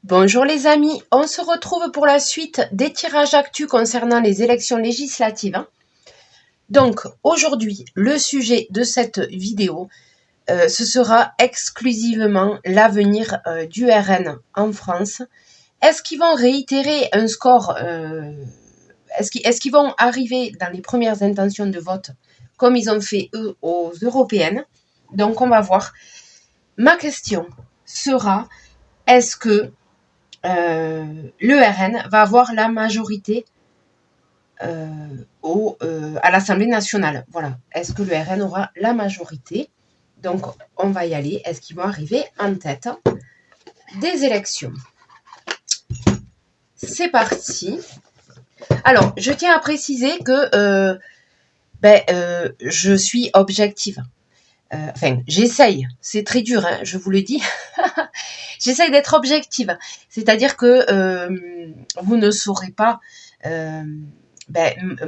Bonjour les amis, on se retrouve pour la suite des tirages actus concernant les élections législatives. Donc aujourd'hui, le sujet de cette vidéo, ce sera exclusivement l'avenir du RN en France. Est-ce qu'ils vont réitérer un score est-ce qu'ils vont arriver dans les premières intentions de vote comme ils ont fait eux aux européennes? Donc on va voir. Ma question sera, est-ce que le RN va avoir la majorité à l'Assemblée nationale. Voilà. Est-ce que le RN aura la majorité? Donc, on va y aller. Est-ce qu'ils vont arriver en tête des élections? C'est parti. Alors, je tiens à préciser que je suis objective. Enfin, j'essaye. C'est très dur, hein, je vous le dis. J'essaye d'être objective. C'est-à-dire que vous ne saurez pas...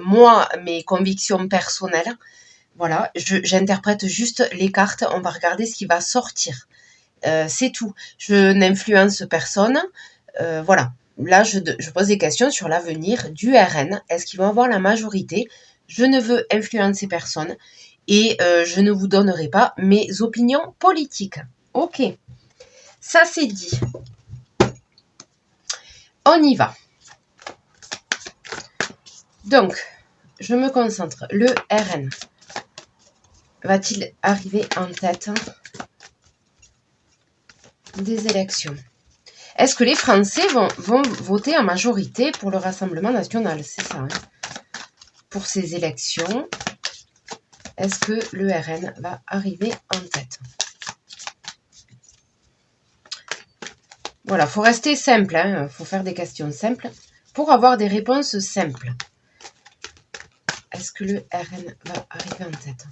moi, mes convictions personnelles, voilà, j'interprète juste les cartes, on va regarder ce qui va sortir. C'est tout. Je n'influence personne. Voilà. Là, je pose des questions sur l'avenir du RN. Est-ce qu'ils vont avoir la majorité? Je ne veux influencer personne et je ne vous donnerai pas mes opinions politiques. Ok. Ça, c'est dit. On y va. Donc, je me concentre. Le RN va-t-il arriver en tête des élections? Est-ce que les Français vont voter en majorité pour le Rassemblement national? C'est ça, hein? Pour ces élections, est-ce que le RN va arriver en tête? Voilà, il faut rester simple, hein? Faut faire des questions simples pour avoir des réponses simples. Est-ce que le RN va arriver en tête?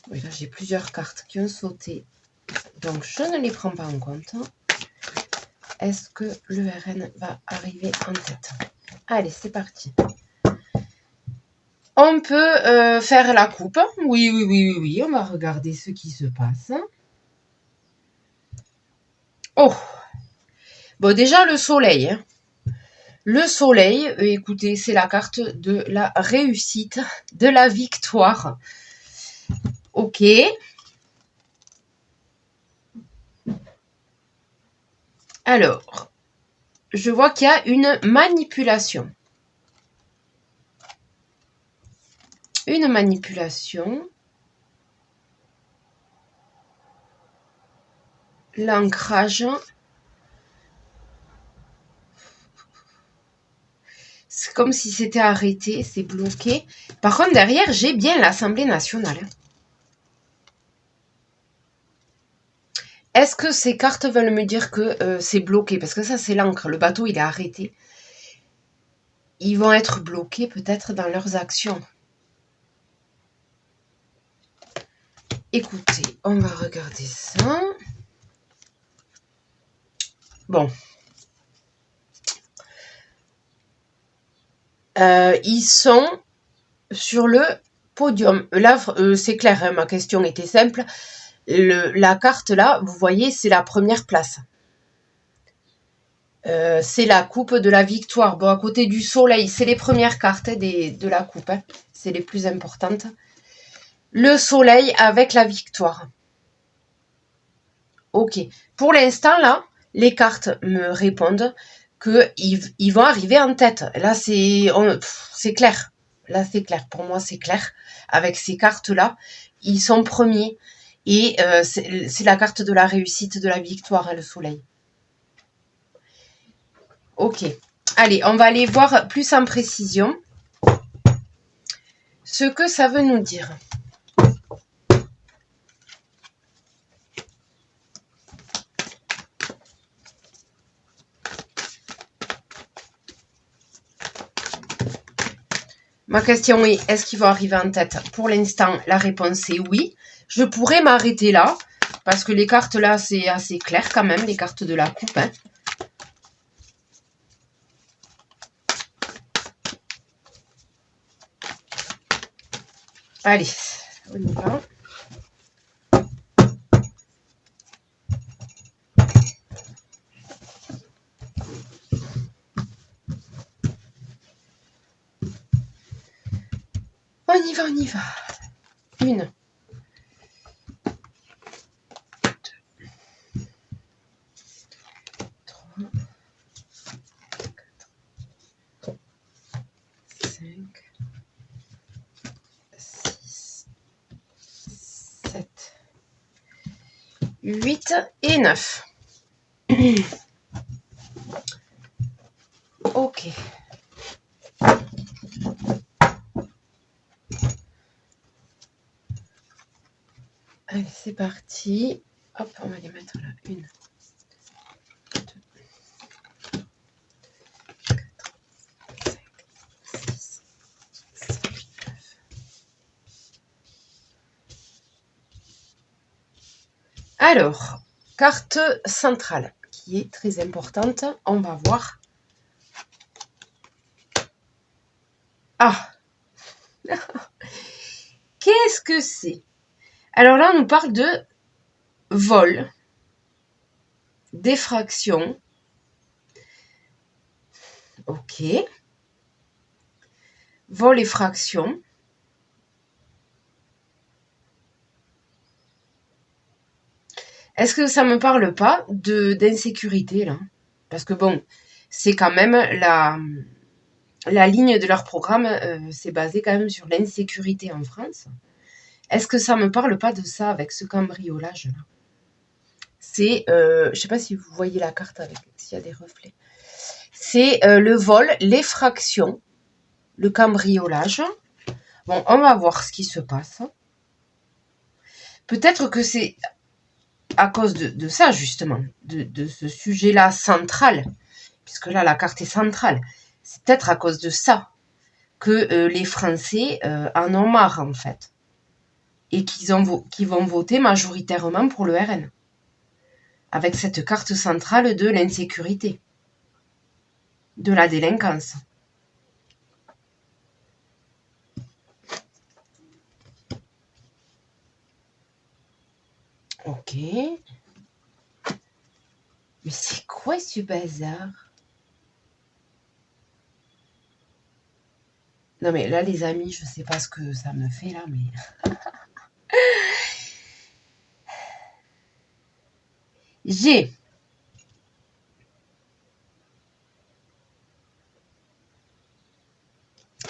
Oui, là, j'ai plusieurs cartes qui ont sauté, donc je ne les prends pas en compte. Est-ce que le RN va arriver en tête? Allez, c'est parti. On peut faire la coupe. Oui. On va regarder ce qui se passe. Oh! Bon, déjà, le soleil. Hein. Le soleil, écoutez, c'est la carte de la réussite, de la victoire. Ok. Alors, je vois qu'il y a une manipulation. Une manipulation. L'ancrage. C'est comme si c'était arrêté, c'est bloqué. Par contre, derrière, j'ai bien l'Assemblée nationale. Est-ce que ces cartes veulent me dire que c'est bloqué? Parce que ça, c'est l'encre. Le bateau, il est arrêté. Ils vont être bloqués peut-être dans leurs actions. Écoutez, on va regarder ça. Bon. Ils sont sur le podium. Là, c'est clair, hein, ma question était simple. La carte là, vous voyez, c'est la première place. C'est la coupe de la victoire. Bon, à côté du soleil, c'est les premières cartes de la coupe. Hein. C'est les plus importantes. Le soleil avec la victoire. Ok. Pour l'instant, là, les cartes me répondent qu'ils vont arriver en tête. Là, c'est clair. Là, c'est clair. Pour moi, c'est clair. Avec ces cartes-là, ils sont premiers. Et c'est la carte de la réussite, de la victoire, hein, le soleil. Ok. Allez, on va aller voir plus en précision ce que ça veut nous dire. Ma question est, est-ce qu'ils vont arriver en tête? Pour l'instant, la réponse est oui. Je pourrais m'arrêter là, parce que les cartes là, c'est assez clair quand même, les cartes de la coupe. Hein. Allez, on y va. on y va. 1, 3, 4, 5, 6, 7, 8 et 9. Ok. Allez, c'est parti. Hop, on va les mettre là. 1, 2, 4, 5, 6, 7, 9. Alors, carte centrale, qui est très importante. On va voir. Ah! Qu'est-ce que c'est? Alors là, on nous parle de vol, d'effraction. Ok. Vol, effraction. Est-ce que ça me parle pas d'insécurité là? Parce que bon, c'est quand même la ligne de leur programme, c'est basé quand même sur l'insécurité en France. Est-ce que ça me parle pas de ça avec ce cambriolage là? C'est, je sais pas si vous voyez la carte avec s'il y a des reflets. C'est le vol, l'effraction, le cambriolage. Bon, on va voir ce qui se passe. Peut-être que c'est à cause de ça, justement, de ce sujet-là central, puisque là, la carte est centrale. C'est peut-être à cause de ça que les Français en ont marre, en fait. Et qu'ils vont voter majoritairement pour le RN. Avec cette carte centrale de l'insécurité, de la délinquance. Ok. Mais c'est quoi ce bazar? Non mais là les amis, je sais pas ce que ça me fait là, mais... J'ai...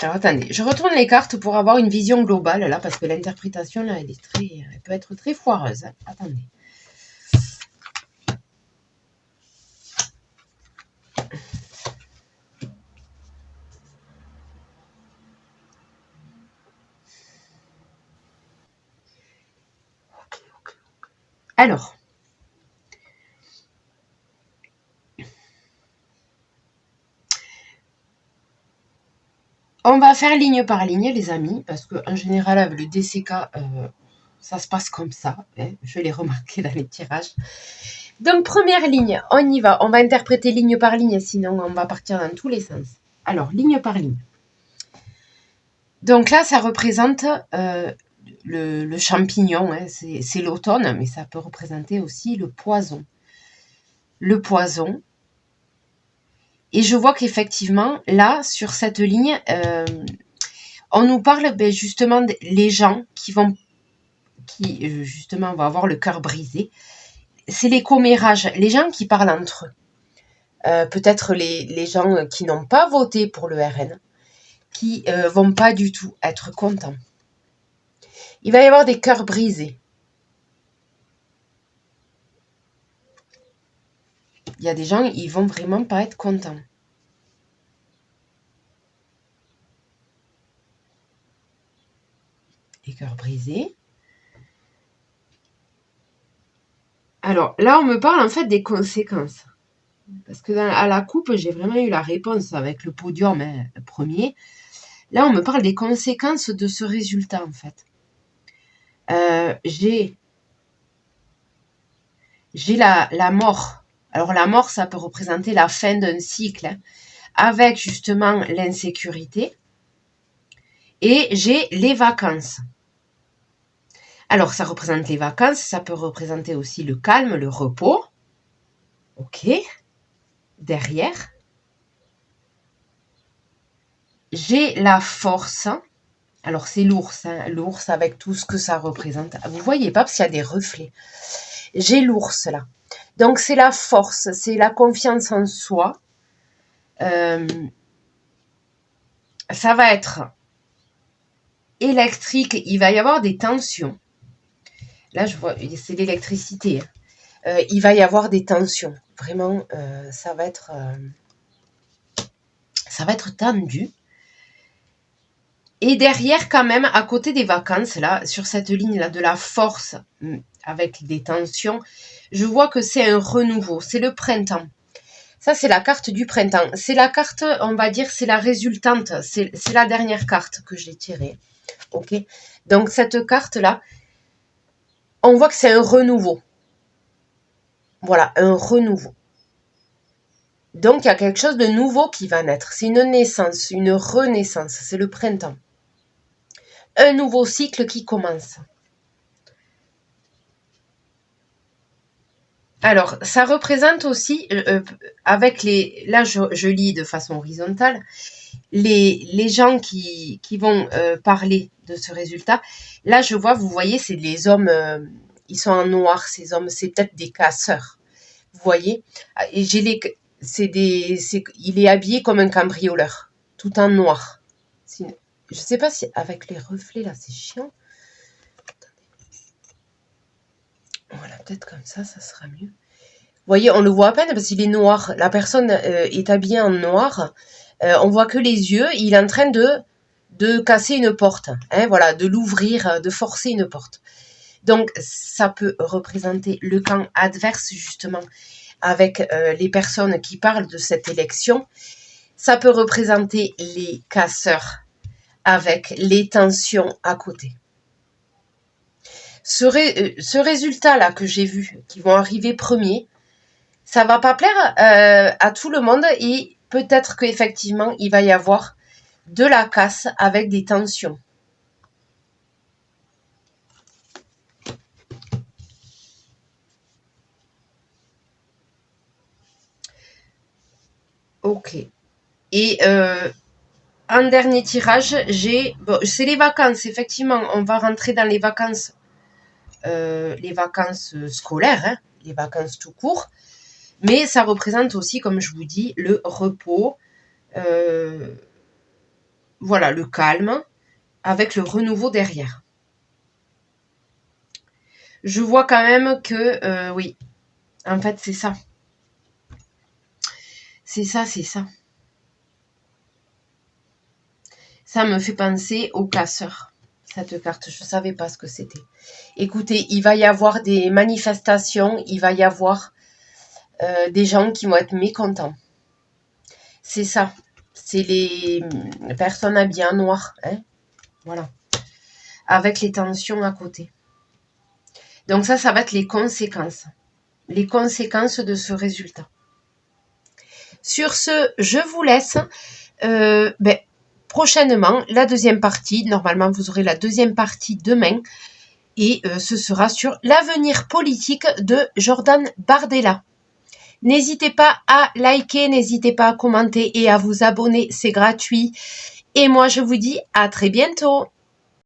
Alors attendez, je retourne les cartes pour avoir une vision globale là, parce que l'interprétation là, elle peut être très foireuse. Hein. Attendez. Alors, on va faire ligne par ligne, les amis, parce qu'en général, avec le DCK, ça se passe comme ça. Hein, je l'ai remarqué dans les tirages. Donc, première ligne, on y va. On va interpréter ligne par ligne, sinon on va partir dans tous les sens. Alors, ligne par ligne. Donc là, ça représente le champignon. Hein, c'est l'automne, mais ça peut représenter aussi le poison. Le poison. Et je vois qu'effectivement, là, sur cette ligne, on nous parle justement des gens qui justement vont avoir le cœur brisé. C'est les commérages, les gens qui parlent entre eux. Peut-être les gens qui n'ont pas voté pour le RN, qui vont pas du tout être contents. Il va y avoir des cœurs brisés. Il y a des gens, ils vont vraiment pas être contents. Les cœurs brisés. Alors là, on me parle en fait des conséquences. Parce que à la coupe, j'ai vraiment eu la réponse avec le podium premier. Là, on me parle des conséquences de ce résultat, en fait. J'ai la mort. Alors, la mort, ça peut représenter la fin d'un cycle, hein, avec justement l'insécurité. Et j'ai les vacances. Alors, ça représente les vacances, ça peut représenter aussi le calme, le repos. Ok. Derrière, j'ai la force. Alors, c'est l'ours, hein, l'ours avec tout ce que ça représente. Vous voyez pas parce qu'il y a des reflets. J'ai l'ours là. Donc, c'est la force, c'est la confiance en soi. Ça va être électrique, il va y avoir des tensions. Là, je vois, c'est l'électricité. Il va y avoir des tensions. Vraiment, ça va être tendu. Et derrière, quand même, à côté des vacances, là, sur cette ligne-là de la force, avec des tensions, je vois que c'est un renouveau, c'est le printemps. Ça, c'est la carte du printemps. C'est la carte, on va dire, c'est la résultante. C'est la dernière carte que j'ai tirée. Ok. Donc, cette carte-là, on voit que c'est un renouveau. Voilà, un renouveau. Donc, il y a quelque chose de nouveau qui va naître. C'est une naissance, une renaissance. C'est le printemps. Un nouveau cycle qui commence. Alors, ça représente aussi, avec les... Là, je lis de façon horizontale. Les gens qui vont parler de ce résultat. Là, je vois, vous voyez, c'est les hommes... ils sont en noir, ces hommes. C'est peut-être des casseurs. Vous voyez, et il est habillé comme un cambrioleur, tout en noir. Je sais pas si avec les reflets là, c'est chiant. Voilà, peut-être comme ça sera mieux. Vous voyez, on le voit à peine parce qu'il est noir. La personne est habillée en noir. On voit que les yeux. Il est en train de casser une porte. Hein, voilà, de l'ouvrir, de forcer une porte. Donc, ça peut représenter le camp adverse, justement, avec les personnes qui parlent de cette élection. Ça peut représenter les casseurs avec les tensions à côté. Ce résultat-là que j'ai vu, qui vont arriver premier, ça va pas plaire à tout le monde et peut-être qu'effectivement, il va y avoir de la casse avec des tensions. Ok. Et en dernier tirage, c'est les vacances. Effectivement, on va rentrer dans les vacances scolaires, hein, les vacances tout court. Mais ça représente aussi, comme je vous dis, le repos, voilà, le calme, avec le renouveau derrière. Je vois quand même que, oui, en fait, c'est ça. C'est ça. Ça me fait penser aux casseurs, cette carte. Je ne savais pas ce que c'était. Écoutez, il va y avoir des manifestations, il va y avoir des gens qui vont être mécontents. C'est ça. C'est les personnes habillées en noir. Hein, voilà. Avec les tensions à côté. Donc ça va être les conséquences. Les conséquences de ce résultat. Sur ce, je vous laisse. Prochainement, la deuxième partie. Normalement, vous aurez la deuxième partie demain. Et ce sera sur l'avenir politique de Jordan Bardella. N'hésitez pas à liker, n'hésitez pas à commenter et à vous abonner. C'est gratuit. Et moi, je vous dis à très bientôt.